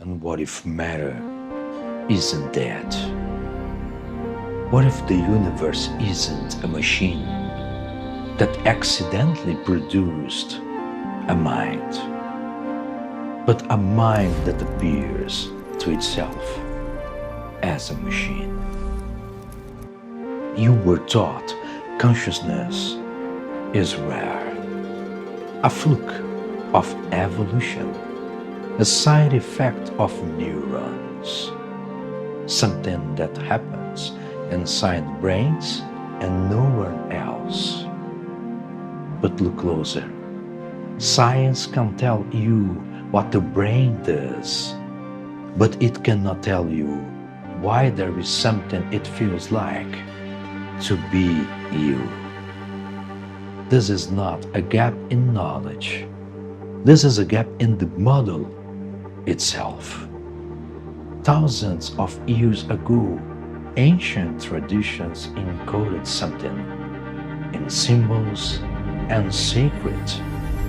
And what if matter isn't that? What if the universe isn't a machine that accidentally produced a mind, but a mind that appears to itself as a machine? You were taught consciousness is rare, a fluke of evolution, a side effect of neurons, something that happens inside brains and nowhere else. But look closer. Science can tell you what the brain does, but it cannot tell you why there is something it feels like to be you. This is not a gap in knowledge. This is a gap in the model itself. Thousands of years ago, ancient traditions encoded something in symbols and sacred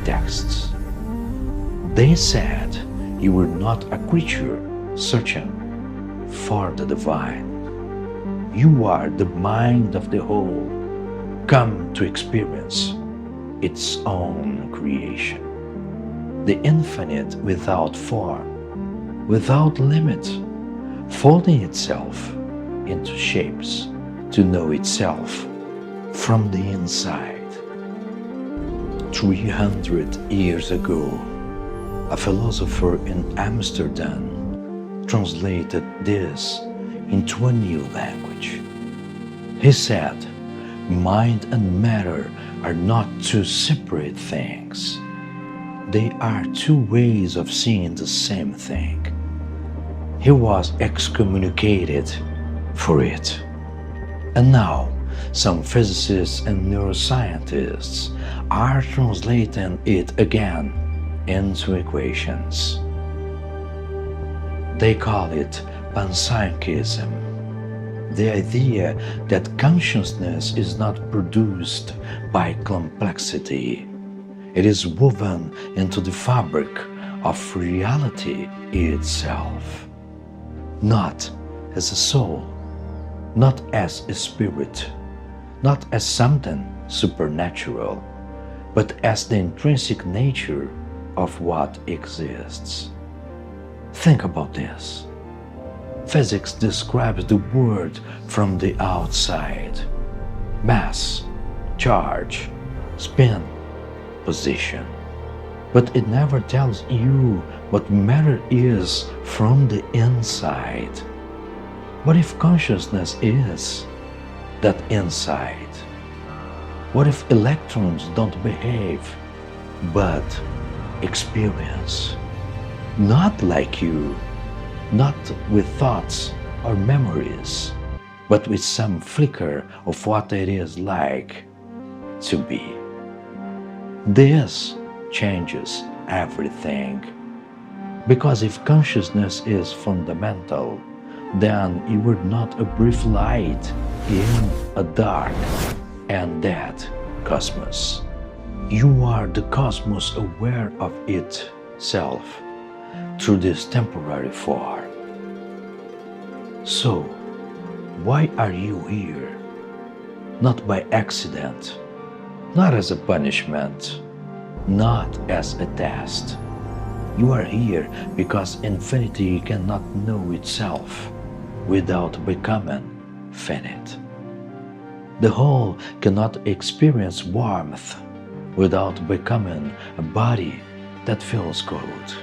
texts. They said you were not a creature searching for the divine. You are the mind of the whole, come to experience its own creation. The infinite without form, without limit, folding itself into shapes to know itself from the inside. 300 years ago, a philosopher in Amsterdam translated this into a new language. He said, mind and matter are not two separate things. They are two ways of seeing the same thing. He was excommunicated for it. And now, some physicists and neuroscientists are translating it again into equations. They call it Panpsychism, the idea that consciousness is not produced by complexity. It is woven into the fabric of reality itself, not as a soul, not as a spirit, not as something supernatural, but as the intrinsic nature of what exists. Think about this. Physics describes the world from the outside. Mass, charge, spin, position. But it never tells you what matter is from the inside. What if consciousness is that inside? What if electrons don't behave, but experience? Not like you, not with thoughts or memories, but with some flicker of what it is like to be. This changes everything, because if consciousness is fundamental, then you were not a brief light in a dark and dead cosmos. You are the cosmos aware of itself through this temporary form. So, why are you here? Not by accident, not as a punishment, not as a test. You are here because infinity cannot know itself without becoming finite. The whole cannot experience warmth without becoming a body that feels cold,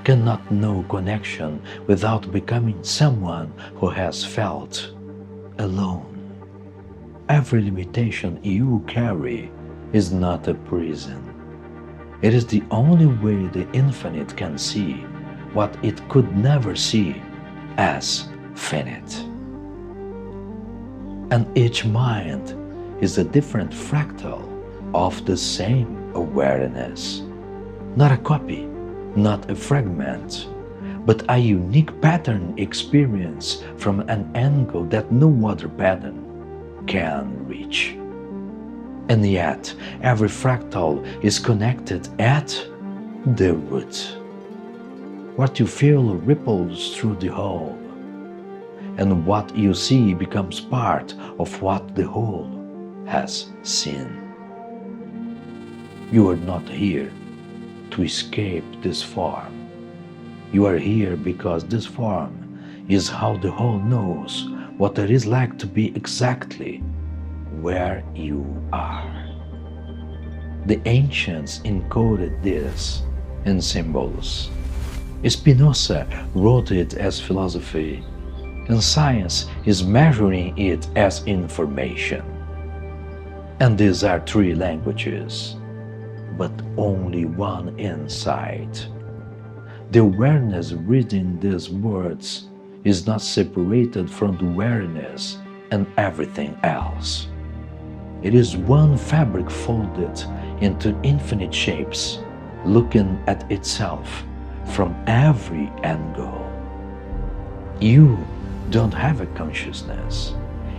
cannot know connection without becoming someone who has felt alone. Every limitation you carry is not a prison. It is the only way the infinite can see what it could never see as finite. And each mind is a different fractal of the same awareness. Not a copy, not a fragment, but a unique pattern experience from an angle that no other pattern can reach. And yet, every fractal is connected at the root. What you feel ripples through the whole, and what you see becomes part of what the whole has seen. You are not here to escape this form. You are here because this form is how the whole knows what it is like to be exactly where you are. The ancients encoded this in symbols. Spinoza wrote it as philosophy, and science is measuring it as information. And these are three languages, but only one insight. The awareness reading these words is not separated from the awareness and everything else. It is one fabric folded into infinite shapes, looking at itself from every angle. You don't have a consciousness.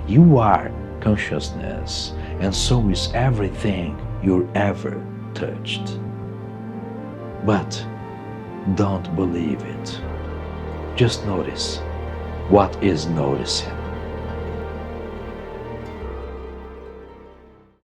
You are consciousness, and so is everything you're ever touched. But don't believe it. Just notice what is noticing.